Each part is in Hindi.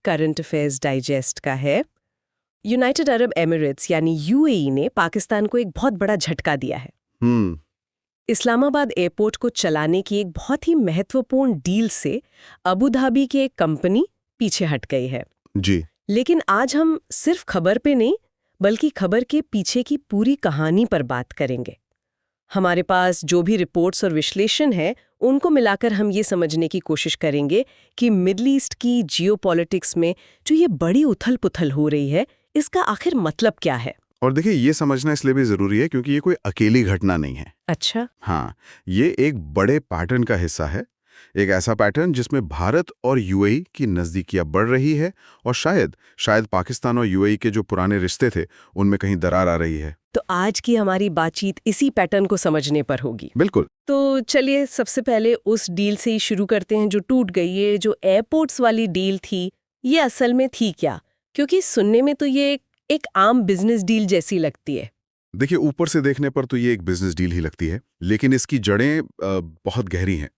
करंट अफेयर्स डाइजेस्ट का है। यूनाइटेड अरब एमिरेट्स यानी यूएई ने पाकिस्तान को एक बहुत बड़ा झटका दिया है। इस्लामाबाद एयरपोर्ट को चलाने की एक बहुत ही महत्वपूर्ण डील से अबू धाबी की एक कंपनी पीछे हट गई है जी। लेकिन आज हम सिर्फ खबर पे नहीं बल्कि खबर के पीछे की पूरी कहानी पर बात करेंगे। हमारे पास जो भी रिपोर्ट्स और विश्लेषण है उनको मिलाकर हम ये समझने की कोशिश करेंगे कि मिडल ईस्ट की जियोपॉलिटिक्स में जो ये बड़ी उथल-पुथल हो रही है इसका आखिर मतलब क्या है। और देखिए, ये समझना इसलिए भी जरूरी है क्योंकि ये कोई अकेली घटना नहीं है। अच्छा। हाँ, ये एक बड़े पैटर्न का हिस्सा है। एक ऐसा पैटर्न जिसमें भारत और यूएई की नजदीकियां बढ़ रही है और शायद पाकिस्तान और यूएई के जो पुराने रिश्ते थे उनमें कहीं दरार आ रही है। तो आज की हमारी बातचीत इसी पैटर्न को समझने पर होगी। बिल्कुल। तो चलिए सबसे पहले उस डील से ही शुरू करते हैं जो टूट गई। ये जो एयरपोर्ट्स वाली डील थी ये असल में थी क्या? क्योंकि सुनने में तो ये एक आम बिजनेस डील जैसी लगती है। देखिए, ऊपर से देखने पर तो ये एक बिजनेस डील ही लगती है, लेकिन इसकी जड़ें बहुत गहरी हैं।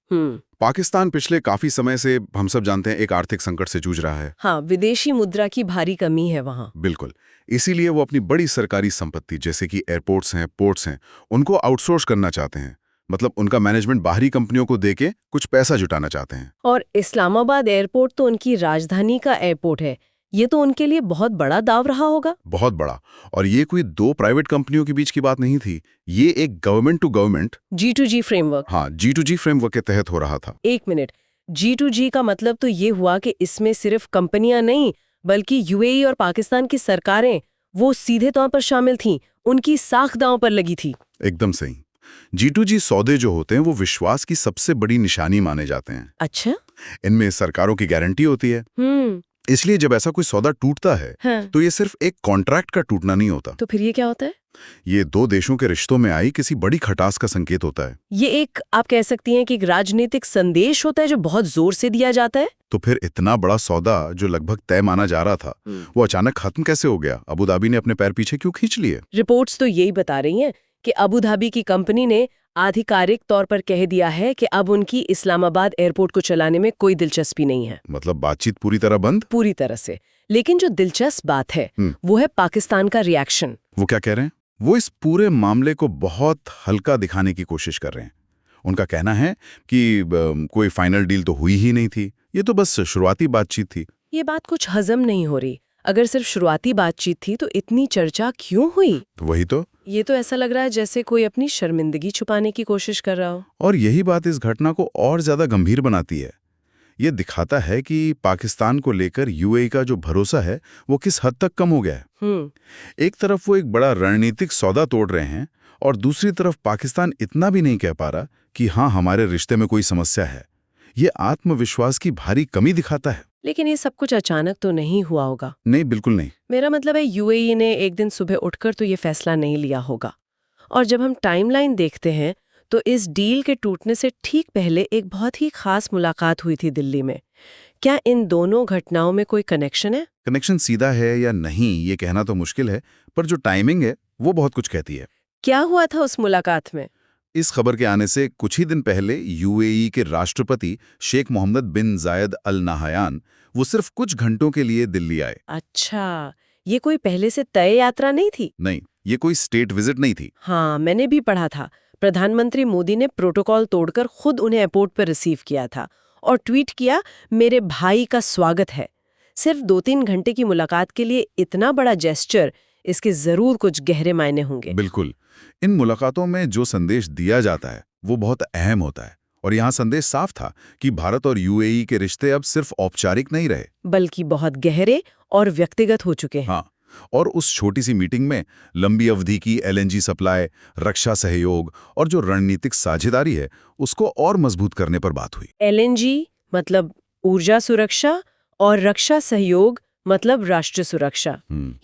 पाकिस्तान पिछले काफी समय से, हम सब जानते हैं, एक आर्थिक संकट से जूझ रहा है। हाँ, विदेशी मुद्रा की भारी कमी है वहाँ। बिल्कुल। इसीलिए वो अपनी बड़ी सरकारी संपत्ति जैसे कि एयरपोर्ट्स हैं, पोर्ट्स हैं, उनको आउटसोर्स करना चाहते हैं। मतलब उनका मैनेजमेंट बाहरी कंपनियों को देके कुछ पैसा जुटाना चाहते हैं। और इस्लामाबाद एयरपोर्ट तो उनकी राजधानी का एयरपोर्ट है, ये तो उनके लिए बहुत बड़ा दाव रहा होगा। बहुत बड़ा। और ये कोई दो प्राइवेट कंपनियों के बीच की बात नहीं थी, ये एक government to government G2G framework. हाँ, G2G फ्रेमवर्क के तहत हो रहा था। एक मिनट, G2G का मतलब तो ये हुआ कि इसमें सिर्फ कंपनियां नहीं बल्कि यूएई और पाकिस्तान की सरकारें वो सीधे तौर पर शामिल थीं, उनकी साख दांव पर लगी थी। एकदम सही। G2G सौदे जो होते हैं वो विश्वास की सबसे बड़ी निशानी माने जाते हैं। अच्छा। इनमें सरकारों की गारंटी होती है। इसलिए जब ऐसा कोई सौदा टूटता है हाँ। तो ये सिर्फ एक कॉन्ट्रैक्ट का टूटना नहीं होता। तो फिर ये क्या होता है? ये दो देशों के रिश्तों में आई किसी बड़ी खटास का संकेत होता है। ये एक, आप कह सकती हैं कि एक राजनीतिक संदेश होता है जो बहुत जोर से दिया जाता है। तो फिर इतना बड़ा सौदा जो लगभग तय माना जा रहा था वो अचानक खत्म कैसे हो गया? अबू धाबी ने अपने पैर पीछे क्यों खींच लिए? रिपोर्ट्स तो यही बता रही हैं कि अबू धाबी की कंपनी ने आधिकारिक तौर पर कह दिया है कि अब उनकी इस्लामाबाद एयरपोर्ट को चलाने में कोई दिलचस्पी नहीं है। मतलब बातचीत पूरी तरह बंद? पूरी तरह से। लेकिन जो दिलचस्प बात है वो है पाकिस्तान का रिएक्शन। वो क्या कह रहे हैं? वो इस पूरे मामले को बहुत हल्का दिखाने की कोशिश कर रहे हैं। उनका कहना है कि कोई फाइनल डील तो हुई ही नहीं थी, ये तो बस शुरुआती बातचीत थी। ये बात कुछ हजम नहीं हो रही। अगर सिर्फ शुरुआती बातचीत थी तो इतनी चर्चा क्यों हुई? वही तो। ये तो ऐसा लग रहा है जैसे कोई अपनी शर्मिंदगी छुपाने की कोशिश कर रहा हो। और यही बात इस घटना को और ज्यादा गंभीर बनाती है। ये दिखाता है कि पाकिस्तान को लेकर यूएई का जो भरोसा है वो किस हद तक कम हो गया है। एक तरफ वो एक बड़ा रणनीतिक सौदा तोड़ रहे हैं और दूसरी तरफ पाकिस्तान इतना भी नहीं कह पा रहा कि हाँ, हमारे रिश्ते में कोई समस्या है। ये आत्मविश्वास की भारी कमी दिखाता है। लेकिन ये सब कुछ अचानक तो नहीं हुआ होगा। नहीं, बिल्कुल नहीं। मेरा मतलब है यूएई ने एक दिन सुबह उठकर तो ये फैसला नहीं लिया होगा। और जब हम टाइमलाइन देखते हैं तो इस डील के टूटने से ठीक पहले एक बहुत ही खास मुलाकात हुई थी दिल्ली में। क्या इन दोनों घटनाओं में कोई कनेक्शन है? कनेक्शन सीधा है या नहीं ये कहना तो मुश्किल है, पर जो टाइमिंग है वो बहुत कुछ कहती है। क्या हुआ था उस मुलाकात में? इस खबर के आने से कुछ ही दिन पहले यूएई के राष्ट्रपति शेख मोहम्मद बिन जायद अल नहायान वो सिर्फ कुछ घंटों के लिए दिल्ली आए। अच्छा, ये कोई पहले से तय यात्रा नहीं थी? नहीं, ये कोई स्टेट विजिट नहीं थी। हाँ, मैंने भी पढ़ा था। प्रधानमंत्री मोदी ने प्रोटोकॉल तोड़कर खुद उन्हें एयरपोर्ट पर रिसीव किया था और ट्वीट किया, मेरे भाई का स्वागत है। सिर्फ 2-3 घंटे की मुलाकात के लिए इतना बड़ा जेस्चर, इसके जरूर कुछ गहरे मायने होंगे। बिल्कुल। इन मुलाकातों में जो संदेश दिया जाता है वो बहुत अहम होता है और यहाँ संदेश साफ था कि भारत और यूएई के रिश्ते अब सिर्फ औपचारिक नहीं रहे बल्कि बहुत गहरे और व्यक्तिगत हो चुके हैं। हाँ, और उस छोटी सी मीटिंग में लंबी अवधि की एलएनजी सप्लाई, रक्षा सहयोग और जो रणनीतिक साझेदारी है उसको और मजबूत करने पर बात हुई। एलएनजी मतलब ऊर्जा सुरक्षा और रक्षा सहयोग मतलब राष्ट्र सुरक्षा।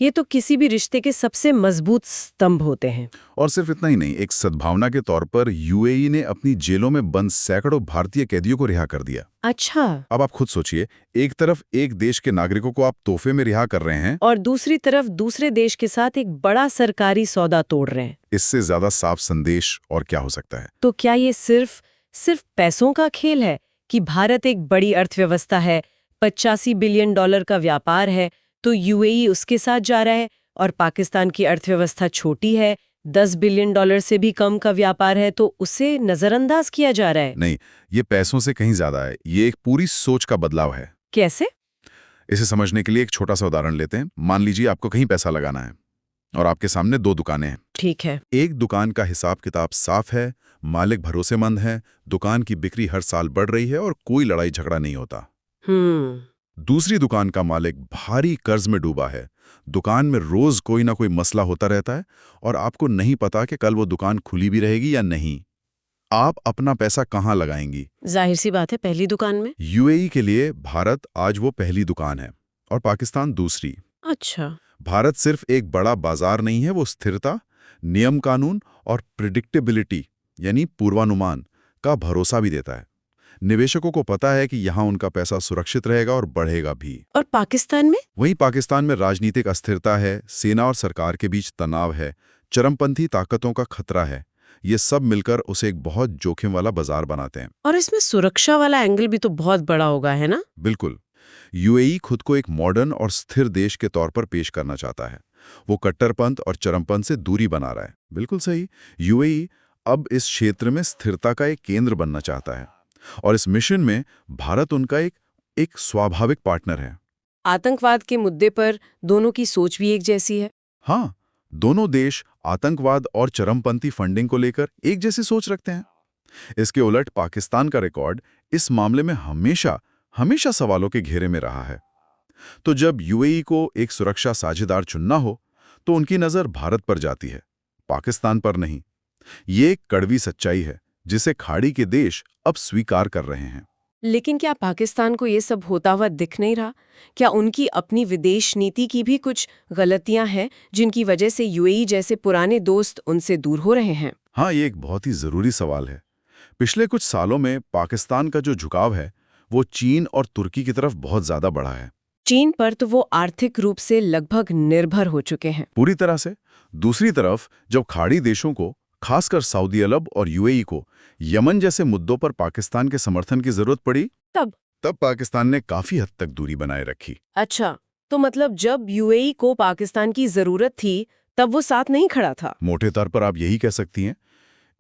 ये तो किसी भी रिश्ते के सबसे मजबूत स्तंभ होते हैं। और सिर्फ इतना ही नहीं, एक सद्भावना के तौर पर यूएई ने अपनी जेलों में बंद सैकड़ों भारतीय कैदियों को रिहा कर दिया। अच्छा। अब आप खुद सोचिए, एक तरफ एक देश के नागरिकों को आप तोहफे में रिहा कर रहे हैं और दूसरी तरफ दूसरे देश के साथ एक बड़ा सरकारी सौदा तोड़ रहे हैं। इससे ज्यादा साफ संदेश और क्या हो सकता है? तो क्या ये सिर्फ पैसों का खेल है कि भारत एक बड़ी अर्थव्यवस्था है, $85 बिलियन का व्यापार है, तो यूएई उसके साथ जा रहा है, और पाकिस्तान की अर्थव्यवस्था छोटी है, $10 बिलियन से भी कम का व्यापार है, तो उसे नजरअंदाज किया जा रहा है। नहीं, ये पैसों से कहीं ज्यादा है। ये एक पूरी सोच का बदलाव है। कैसे? इसे समझने के लिए एक छोटा सा उदाहरण लेते हैं। मान लीजिए आपको कहीं पैसा लगाना है और आपके सामने 2 दुकानें हैं। ठीक है। एक दुकान का हिसाब किताब साफ है, मालिक भरोसेमंद है, दुकान की बिक्री हर साल बढ़ रही है और कोई लड़ाई झगड़ा नहीं होता। दूसरी दुकान का मालिक भारी कर्ज में डूबा है, दुकान में रोज कोई ना कोई मसला होता रहता है और आपको नहीं पता कि कल वो दुकान खुली भी रहेगी या नहीं। आप अपना पैसा कहाँ लगाएंगी? जाहिर सी बात है, पहली दुकान में। यूएई के लिए भारत आज वो पहली दुकान है और पाकिस्तान दूसरी। अच्छा। भारत सिर्फ एक बड़ा बाजार नहीं है, वो स्थिरता, नियम कानून और प्रिडिक्टेबिलिटी यानी पूर्वानुमान का भरोसा भी देता है। निवेशकों को पता है कि यहाँ उनका पैसा सुरक्षित रहेगा और बढ़ेगा भी। और पाकिस्तान में? वहीं पाकिस्तान में राजनीतिक अस्थिरता है, सेना और सरकार के बीच तनाव है, चरमपंथी ताकतों का खतरा है। ये सब मिलकर उसे एक बहुत जोखिम वाला बाजार बनाते हैं। और इसमें सुरक्षा वाला एंगल भी तो बहुत बड़ा होगा, है ना? बिल्कुल। यूएई खुद को एक मॉडर्न और स्थिर देश के तौर पर पेश करना चाहता है। वो कट्टरपंथ और चरमपंथ से दूरी बना रहा है। बिल्कुल सही। यूएई अब इस क्षेत्र में स्थिरता का एक केंद्र बनना चाहता है और इस मिशन में भारत उनका एक स्वाभाविक पार्टनर है। आतंकवाद के मुद्दे पर दोनों की सोच भी एक जैसी है। हाँ, दोनों देश आतंकवाद और चरमपंथी फंडिंग को लेकर एक जैसी सोच रखते हैं। इसके उलट पाकिस्तान का रिकॉर्ड इस मामले में हमेशा सवालों के घेरे में रहा है। तो जब यूएई को एक सुरक्षा साझेदार चुनना हो तो उनकी नजर भारत पर जाती है, पाकिस्तान पर नहीं। ये एक कड़वी सच्चाई है जिसे खाड़ी के देश अब स्वीकार कर रहे हैं। लेकिन क्या पाकिस्तान को ये सब होता हुआ दिख नहीं रहा? क्या उनकी अपनी विदेश नीति की भी कुछ गलतियां हैं जिनकी वजह से यूएई जैसे पुराने दोस्त उनसे दूर हो रहे हैं? हाँ, ये एक बहुत ही जरूरी सवाल है। पिछले कुछ सालों में पाकिस्तान का जो झुकाव है वो चीन और तुर्की की तरफ बहुत ज्यादा बढ़ा है। चीन पर तो वो आर्थिक रूप से लगभग निर्भर हो चुके हैं। पूरी तरह से। दूसरी तरफ जब खाड़ी देशों को, खासकर सऊदी अरब और यूएई को, यमन जैसे मुद्दों पर पाकिस्तान के समर्थन की जरूरत पड़ी, तब पाकिस्तान ने काफी हद तक दूरी बनाए रखी। अच्छा, तो मतलब जब यूएई को पाकिस्तान की जरूरत थी तब वो साथ नहीं खड़ा था? मोटे तौर पर आप यही कह सकती हैं।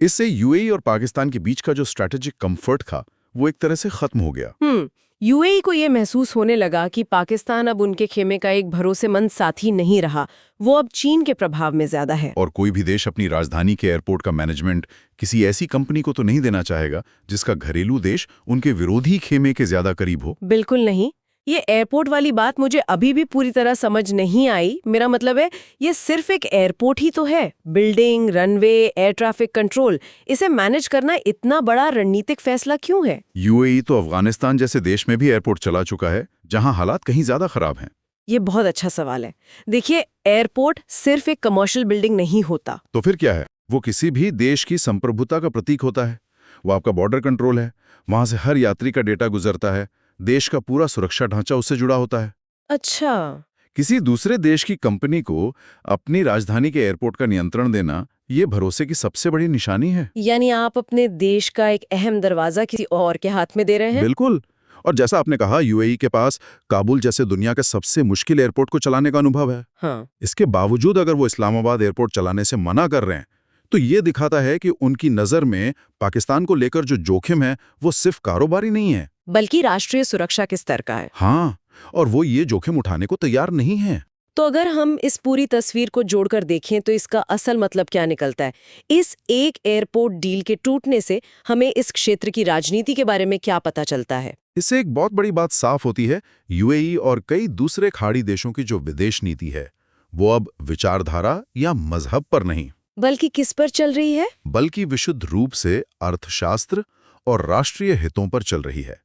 इससे यूएई और पाकिस्तान के बीच का जो स्ट्रैटेजिक कंफर्ट था वो एक तरह से खत्म हो गया। यूएई को ये महसूस होने लगा कि पाकिस्तान अब उनके खेमे का एक भरोसेमंद साथी नहीं रहा, वो अब चीन के प्रभाव में ज्यादा है। और कोई भी देश अपनी राजधानी के एयरपोर्ट का मैनेजमेंट किसी ऐसी कंपनी को तो नहीं देना चाहेगा जिसका घरेलू देश उनके विरोधी खेमे के ज्यादा करीब हो। बिल्कुल नहीं। ये एयरपोर्ट वाली बात मुझे अभी भी पूरी तरह समझ नहीं आई। मेरा मतलब है, ये सिर्फ एक एयरपोर्ट ही तो है। Building, runway, air traffic control, इसे मैनेज करना इतना बड़ा रणनीतिक फैसला क्यों है? यूएई तो अफगानिस्तान जैसे देश में भी एयरपोर्ट चला चुका है जहां हालात कहीं ज्यादा खराब हैं। ये बहुत अच्छा सवाल है। देखिए, एयरपोर्ट सिर्फ एक कमर्शियल बिल्डिंग नहीं होता। तो फिर क्या है? वो किसी भी देश की संप्रभुता का प्रतीक होता है। वो आपका बॉर्डर कंट्रोल है, वहां से हर यात्री का डेटा गुजरता है, देश का पूरा सुरक्षा ढांचा उससे जुड़ा होता है। अच्छा। किसी दूसरे देश की कंपनी को अपनी राजधानी के एयरपोर्ट का नियंत्रण देना ये भरोसे की सबसे बड़ी निशानी है। यानी आप अपने देश का एक अहम दरवाजा किसी और के हाथ में दे रहे हैं? बिल्कुल। और जैसा आपने कहा, यूएई के पास काबुल जैसे दुनिया के सबसे मुश्किल एयरपोर्ट को चलाने का अनुभव है। हाँ। इसके बावजूद अगर वो इस्लामाबाद एयरपोर्ट चलाने से मना कर रहे हैं तो ये दिखाता है कि उनकी नजर में पाकिस्तान को लेकर जो जोखिम है वो सिर्फ कारोबारी नहीं है, बल्कि राष्ट्रीय सुरक्षा के स्तर का है। हाँ, और वो ये जोखिम उठाने को तैयार नहीं है। तो अगर हम इस पूरी तस्वीर को जोड़कर देखें तो इसका असल मतलब क्या निकलता है? इस एक एयरपोर्ट डील के टूटने से हमें इस क्षेत्र की राजनीति के बारे में क्या पता चलता है? इससे एक बहुत बड़ी बात साफ होती है। यूएई और कई दूसरे खाड़ी देशों की जो विदेश नीति है वो अब विचारधारा या मजहब पर नहीं, बल्कि किस पर चल रही है? बल्कि विशुद्ध रूप से अर्थशास्त्र और राष्ट्रीय हितों पर चल रही है।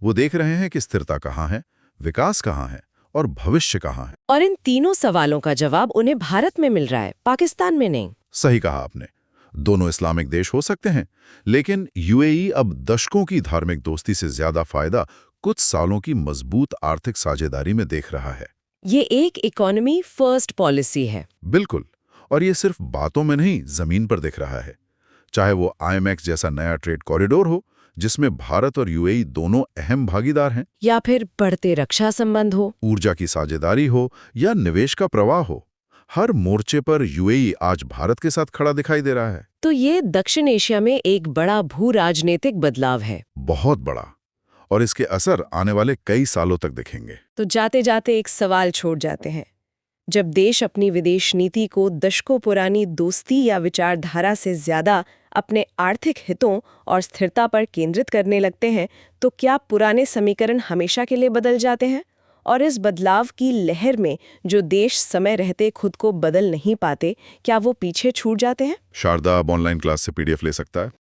वो देख रहे हैं कि स्थिरता कहाँ है, विकास कहाँ है और भविष्य कहाँ है। और इन तीनों सवालों का जवाब उन्हें भारत में मिल रहा है, पाकिस्तान में नहीं। सही कहा आपने। दोनों इस्लामिक देश हो सकते हैं, लेकिन यूएई अब दशकों की धार्मिक दोस्ती से ज्यादा फायदा कुछ सालों की मजबूत आर्थिक साझेदारी में देख रहा है। ये एक इकोनॉमी फर्स्ट पॉलिसी है। बिल्कुल। और ये सिर्फ बातों में नहीं, जमीन पर दिख रहा है। चाहे वो आईएमएक्स जैसा नया ट्रेड कॉरिडोर हो जिसमें भारत और यूएई दोनों अहम भागीदार हैं। या फिर बढ़ते रक्षा संबंध हो, ऊर्जा की साझेदारी हो या निवेश का प्रवाह हो, हर मोर्चे पर यूएई आज भारत के साथ खड़ा दिखाई दे रहा है। तो ये दक्षिण एशिया में एक बड़ा भू राजनीतिक बदलाव है। बहुत बड़ा। और इसके असर आने वाले कई सालों तक दिखेंगे। तो जाते जाते एक सवाल छोड़ जाते हैं। जब देश अपनी विदेश नीति को दशकों पुरानी दोस्ती या विचारधारा से ज्यादा अपने आर्थिक हितों और स्थिरता पर केंद्रित करने लगते हैं, तो क्या पुराने समीकरण हमेशा के लिए बदल जाते हैं? और इस बदलाव की लहर में जो देश समय रहते खुद को बदल नहीं पाते, क्या वो पीछे छूट जाते हैं? शारदा अब ऑनलाइन क्लास से पीडीएफ ले सकता है।